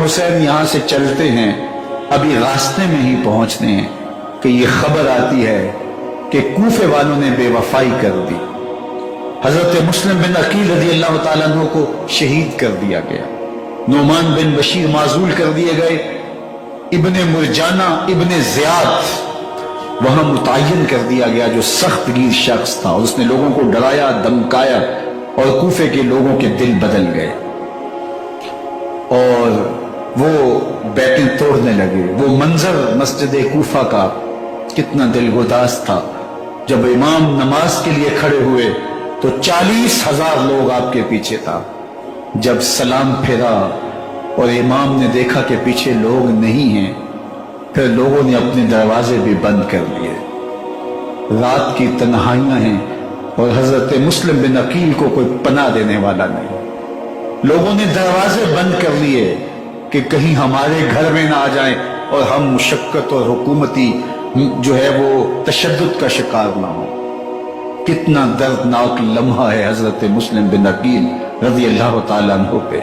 حسین یہاں سے چلتے ہیں، ابھی راستے میں ہی پہنچتے ہیں کہ یہ خبر آتی ہے کہ کوفے والوں نے بے وفائی کر دی، حضرت مسلم بن عقیل رضی اللہ تعالیٰ عنہ کو شہید کر دیا گیا، نعمان بن بشیر معزول کر دیے گئے، ابن مرجانہ ابن زیاد وہاں متعین کر دیا گیا جو سخت گیر شخص تھا، اور اس نے لوگوں کو ڈرایا دھمکایا اور کوفے کے لوگوں کے دل بدل گئے اور وہ بیتیں توڑنے لگے۔ وہ منظر مسجد کوفہ کا کتنا دلگداز تھا، جب امام نماز کے لیے کھڑے ہوئے تو 40,000 لوگ آپ کے پیچھے تھا، جب سلام پھیرا اور امام نے دیکھا کہ پیچھے لوگ نہیں ہیں، پھر لوگوں نے اپنے دروازے بھی بند کر دیے۔ رات کی تنہائیاں ہیں اور حضرت مسلم بن عقیل کو کوئی پناہ دینے والا نہیں، لوگوں نے دروازے بند کر لیے کہ کہیں ہمارے گھر میں نہ آ جائیں اور ہم مشقت اور حکومتی جو ہے وہ تشدد کا شکار نہ ہوں۔ کتنا دردناک لمحہ ہے حضرت مسلم بن عقیل رضی اللہ تعالیٰ عنہ پہ،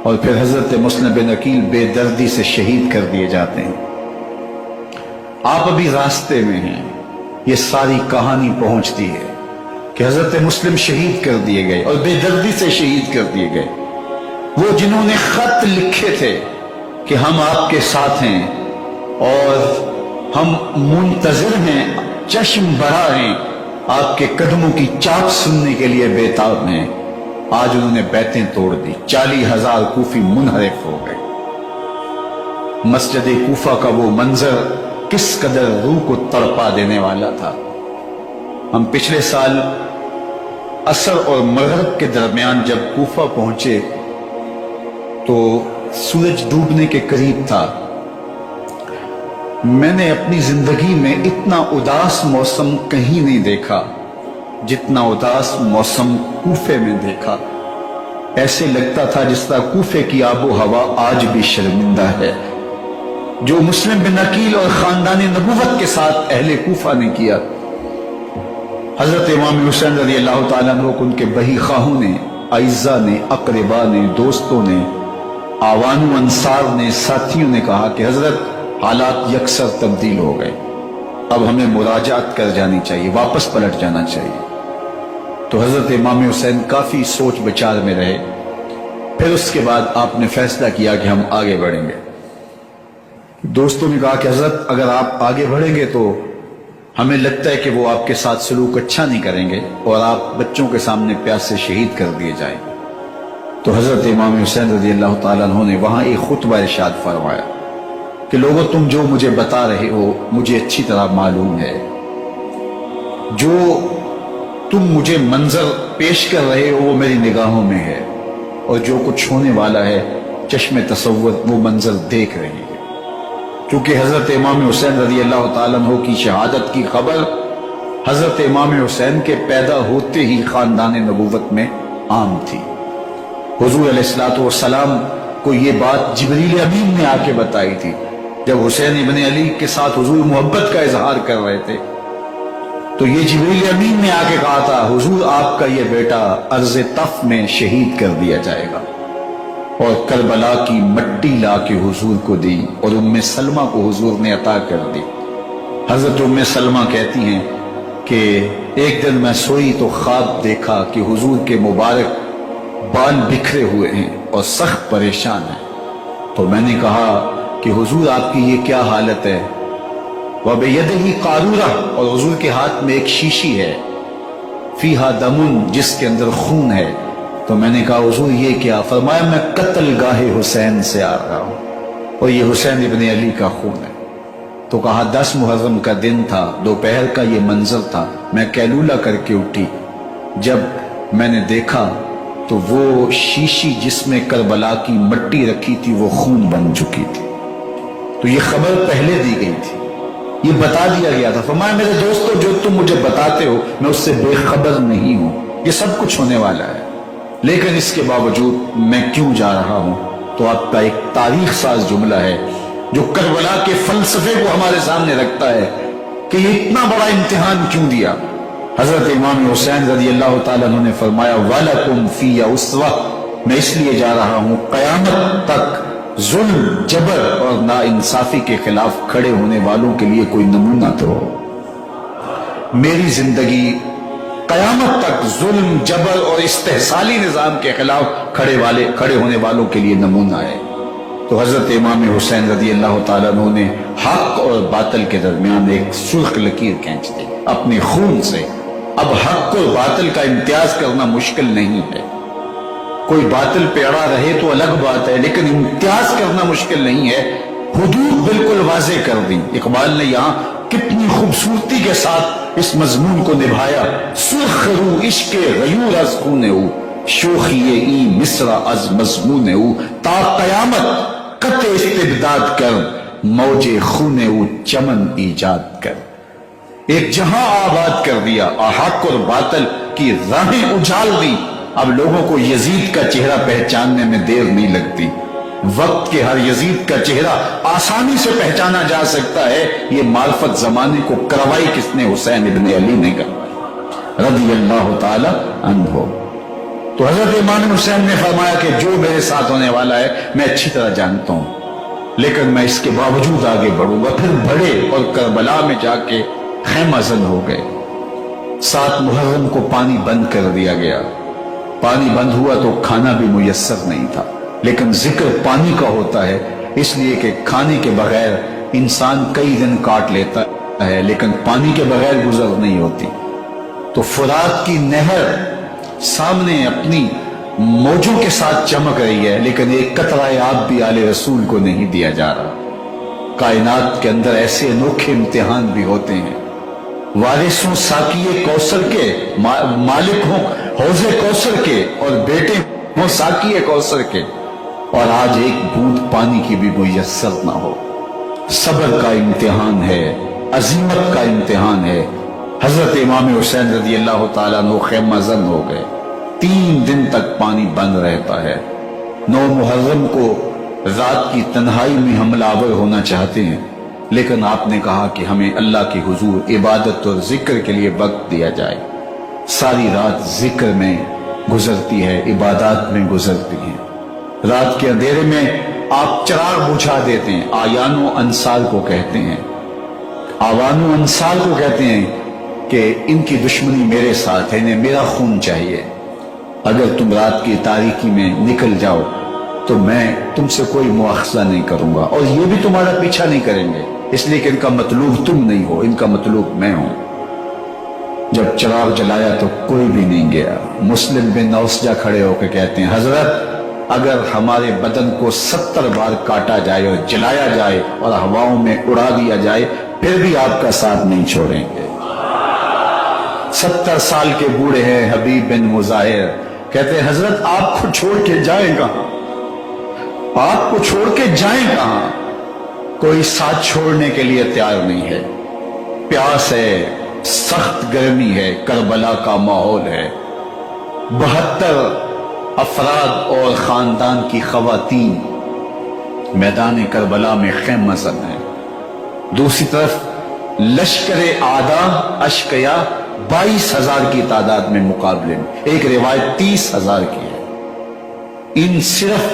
اور پھر حضرت مسلم بن عقیل بے دردی سے شہید کر دیے جاتے ہیں۔ آپ ابھی راستے میں ہیں، یہ ساری کہانی پہنچتی ہے کہ حضرت مسلم شہید کر دیے گئے اور بے دردی سے شہید کر دیے گئے، وہ جنہوں نے خط لکھے تھے کہ ہم آپ کے ساتھ ہیں اور ہم منتظر ہیں، چشم بڑا ہیں، آپ کے قدموں کی چاپ سننے کے لیے بےتاب ہیں، آج انہوں نے بیتیں توڑ دی، 40,000 کوفی منحرف ہو گئے۔ مسجد کوفہ کا وہ منظر کس قدر روح کو تڑپا دینے والا تھا۔ ہم پچھلے سال عصر اور مغرب کے درمیان جب کوفہ پہنچے تو سورج ڈوبنے کے قریب تھا۔ میں نے اپنی زندگی میں اتنا اداس موسم کہیں نہیں دیکھا جتنا اداس موسم کوفے میں دیکھا۔ ایسے لگتا تھا جس طرح کوفے کی آب و ہوا آج بھی شرمندہ ہے۔ جو مسلم بن عقیل اور خاندان نبوت کے ساتھ اہل کوفہ نے کیا، حضرت امام حسین رضی اللہ تعالیٰ عنہ کو ان کے بہی خواہوں نے، اعزاء نے، اقربا نے، دوستوں نے، آوان و انصار نے، ساتھیوں نے کہا کہ حضرت حالات یکسر تبدیل ہو گئے، اب ہمیں مراجعت کر جانی چاہیے، واپس پلٹ جانا چاہیے۔ تو حضرت امام حسین کافی سوچ بچار میں رہے، پھر اس کے بعد آپ نے فیصلہ کیا کہ ہم آگے بڑھیں گے۔ دوستوں نے کہا کہ حضرت اگر آپ آگے بڑھیں گے تو ہمیں لگتا ہے کہ وہ آپ کے ساتھ سلوک اچھا نہیں کریں گے اور آپ بچوں کے سامنے پیاس سے شہید کر دیے جائیں۔ تو حضرت امام حسین رضی اللہ تعالیٰ عنہ نے وہاں ایک خطبہ ارشاد فرمایا کہ لوگوں تم جو مجھے بتا رہے ہو مجھے اچھی طرح معلوم ہے، جو تم مجھے منظر پیش کر رہے ہو وہ میری نگاہوں میں ہے، اور جو کچھ ہونے والا ہے چشم تصور وہ منظر دیکھ رہی ہے۔ کیونکہ حضرت امام حسین رضی اللہ تعالیٰ عنہ کی شہادت کی خبر حضرت امام حسین کے پیدا ہوتے ہی خاندان نبوت میں عام تھی۔ حضور علیہ الصلوۃ والسلام کو یہ بات جبریل امین نے آ کے بتائی تھی جب حسین ابن علی کے ساتھ حضور محبت کا اظہار کر رہے تھے، تو یہ جبریل امین نے آ کے کہا تھا حضور آپ کا یہ بیٹا ارض طف میں شہید کر دیا جائے گا، اور کربلا کی مٹی لا کے حضور کو دی اور ام سلمہ کو حضور نے عطا کر دی۔ حضرت ام سلمہ کہتی ہیں کہ ایک دن میں سوئی تو خواب دیکھا کہ حضور کے مبارک بال بکھرے ہوئے ہیں اور سخت پریشان ہیں، تو میں نے کہا کہ حضور آپ کی یہ کیا حالت ہے؟ وَبِيَدِهِ قَارُورَةٌ، اور حضور کے ہاتھ میں ایک شیشی ہے، فِيهَا دَمٌ، جس کے اندر خون ہے۔ تو میں نے کہا حضور یہ کیا؟ فرمایا میں قتل گاہ حسین سے آ رہا ہوں اور یہ حسین ابن علی کا خون ہے۔ تو کہا 10 محرم کا دن تھا، دوپہر کا یہ منظر تھا، میں کیلولہ کر کے اٹھی، جب میں نے دیکھا تو وہ شیشی جس میں کربلا کی مٹی رکھی تھی وہ خون بن چکی تھی۔ تو یہ خبر پہلے دی گئی تھی، یہ بتا دیا گیا تھا۔ فرمایا میرے دوستو جو تم مجھے بتاتے ہو میں اس سے بے خبر نہیں ہوں، یہ سب کچھ ہونے والا ہے، لیکن اس کے باوجود میں کیوں جا رہا ہوں؟ تو آپ کا ایک تاریخ ساز جملہ ہے جو کربلا کے فلسفے کو ہمارے سامنے رکھتا ہے کہ یہ اتنا بڑا امتحان کیوں دیا۔ حضرت امام حسین رضی اللہ تعالیٰ عنہ نے فرمایا وَلَكُمْ فِيَّ أُسْوَةٌ، میں اس لیے جا رہا ہوں قیامت تک ظلم، جبر اور ناانصافی کے خلاف کھڑے ہونے والوں کے لیے کوئی نمونہ تو ہو۔ میری زندگی قیامت تک ظلم، جبر اور استحصالی نظام کے خلاف کھڑے ہونے والوں کے لیے نمونہ ہے۔ تو حضرت امام حسین رضی اللہ تعالیٰ عنہ نے حق اور باطل کے درمیان ایک سرخ لکیر کھینچ دی اپنے خون سے۔ اب حق اور باطل کا امتیاز کرنا مشکل نہیں ہے، کوئی باطل پہ اڑا رہے تو الگ بات ہے، لیکن امتیاز کرنا مشکل نہیں ہے۔ حدود بالکل واضح کر دی۔ اقبال نے یہاں کتنی خوبصورتی کے ساتھ اس مضمون کو نبھایا۔ سرخ رو عشق غیور از خون او، شوخی ای مصر از مضمون او، تا قیامت قطع استبداد کر، موج خون او چمن ایجاد کر۔ ایک جہاں آباد کر دیا، حق اور باطل کی راہیں اجال دی۔ اب لوگوں کو یزید کا چہرہ پہچاننے میں دیر نہیں لگتی۔ وقت کے ہر یزید کا چہرہ آسانی سے پہچانا جا سکتا ہے۔ یہ معرفت زمانے کو کروائی کس نے؟ حسین ابن علی نے کروائی رضی اللہ تعالی عنہ۔ تو حضرت امام حسین نے فرمایا کہ جو میرے ساتھ ہونے والا ہے میں اچھی طرح جانتا ہوں، لیکن میں اس کے باوجود آگے بڑھوں گا۔ پھر بڑھے اور کربلا میں جا کے خیمہ زن ہو گئے۔ 7 محرم کو پانی بند کر دیا گیا۔ پانی بند ہوا تو کھانا بھی میسر نہیں تھا، لیکن ذکر پانی کا ہوتا ہے اس لیے کہ کھانے کے بغیر انسان کئی دن کاٹ لیتا ہے، لیکن پانی کے بغیر گزر نہیں ہوتی۔ تو فرات کی نہر سامنے اپنی موجوں کے ساتھ چمک رہی ہے، لیکن ایک قطرہ آب بھی آل رسول کو نہیں دیا جا رہا۔ کائنات کے اندر ایسے انوکھے امتحان بھی ہوتے ہیں۔ وارثوں ساقی کوثر کے، مالک ہوں حوض کوثر کے، اور بیٹے ہوں ساقی کوثر کے، اور آج ایک بوند پانی کی بھی میسر نہ ہو۔ صبر کا امتحان ہے، عزیمت کا امتحان ہے۔ حضرت امام حسین رضی اللہ تعالیٰ عنہ خیمہ زن ہو گئے۔ 3 دن تک پانی بند رہتا ہے۔ 9 محرم کو رات کی تنہائی میں حملہ آور ہونا چاہتے ہیں، لیکن آپ نے کہا کہ ہمیں اللہ کے حضور عبادت اور ذکر کے لیے وقت دیا جائے۔ ساری رات ذکر میں گزرتی ہے، عبادات میں گزرتی ہے۔ رات کے اندھیرے میں آپ چراغ بجھا دیتے ہیں۔ آیان و انصار کو کہتے ہیں، آوان و انصار کو کہتے ہیں کہ ان کی دشمنی میرے ساتھ ہے، انہیں میرا خون چاہیے۔ اگر تم رات کی تاریکی میں نکل جاؤ تو میں تم سے کوئی مواخذہ نہیں کروں گا، اور یہ بھی تمہارا پیچھا نہیں کریں گے، اس لیے کہ ان کا مطلوب تم نہیں ہو، ان کا مطلوب میں ہوں۔ جب چراغ جلایا تو کوئی بھی نہیں گیا۔ مسلم بن اوسجہ کھڑے ہو کے کہتے ہیں، حضرت اگر ہمارے بدن کو 70 بار کاٹا جائے اور جلایا جائے اور ہواؤں میں اڑا دیا جائے پھر بھی آپ کا ساتھ نہیں چھوڑیں گے۔ 70 سال کے بوڑھے ہیں حبیب بن مظاہر، کہتے ہیں حضرت آپ کو چھوڑ کے جائیں کہاں؟ آپ کو چھوڑ کے جائیں کہاں؟ کوئی ساتھ چھوڑنے کے لیے تیار نہیں ہے۔ پیاس ہے، سخت گرمی ہے، کربلا کا ماحول ہے۔ 72 افراد اور خاندان کی خواتین میدان کربلا میں خیمہ زن ہیں۔ دوسری طرف لشکر اعداء اشقیا 22,000 کی تعداد میں مقابلے میں، ایک روایت 30,000 کی ہے۔ ان صرف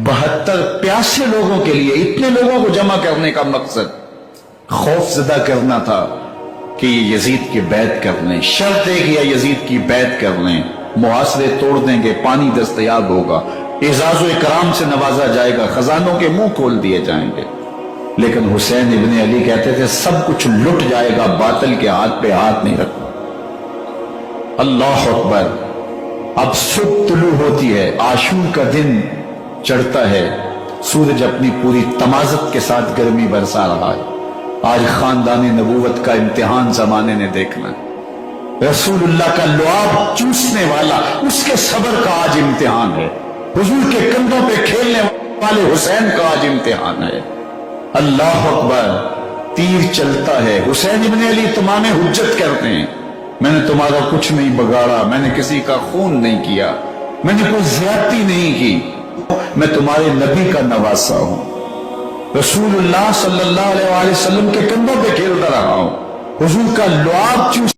72 پیاسے لوگوں کے لیے اتنے لوگوں کو جمع کرنے کا مقصد خوف زدہ کرنا تھا کہ یہ یزید کی بیعت کر لیں۔ شرط ہے کہ یہ یزید کی بیعت کر لیں، محاصرے توڑ دیں گے، پانی دستیاب ہوگا، اعزاز و اکرام سے نوازا جائے گا، خزانوں کے منہ کھول دیے جائیں گے۔ لیکن حسین ابن علی کہتے تھے سب کچھ لٹ جائے گا، باطل کے ہاتھ پہ ہاتھ نہیں رکھنا۔ اللہ اکبر۔ اب صبح طلوع ہوتی ہے، عاشور کا دن چڑھتا ہے، سورج اپنی پوری تمازت کے ساتھ گرمی برسا رہا ہے۔ آج خاندان نبوت کا امتحان زمانے نے دیکھنا ہے۔ رسول اللہ کا لعاب چوسنے والا اس کے صبر کا آج امتحان ہے۔ حضور کے کندھوں پہ کھیلنے والے حسین کا آج امتحان ہے۔ اللہ اکبر۔ تیر چلتا ہے، حسین ابن علی تمام حجت کرتے ہیں، میں نے تمہارا کچھ نہیں بگاڑا، میں نے کسی کا خون نہیں کیا، میں نے کوئی زیادتی نہیں کی، میں تمہارے نبی کا نواسا ہوں، رسول اللہ صلی اللہ علیہ وسلم کے کندھوں پہ کھیلتا رہا ہوں۔ حضور کا لعاب چوس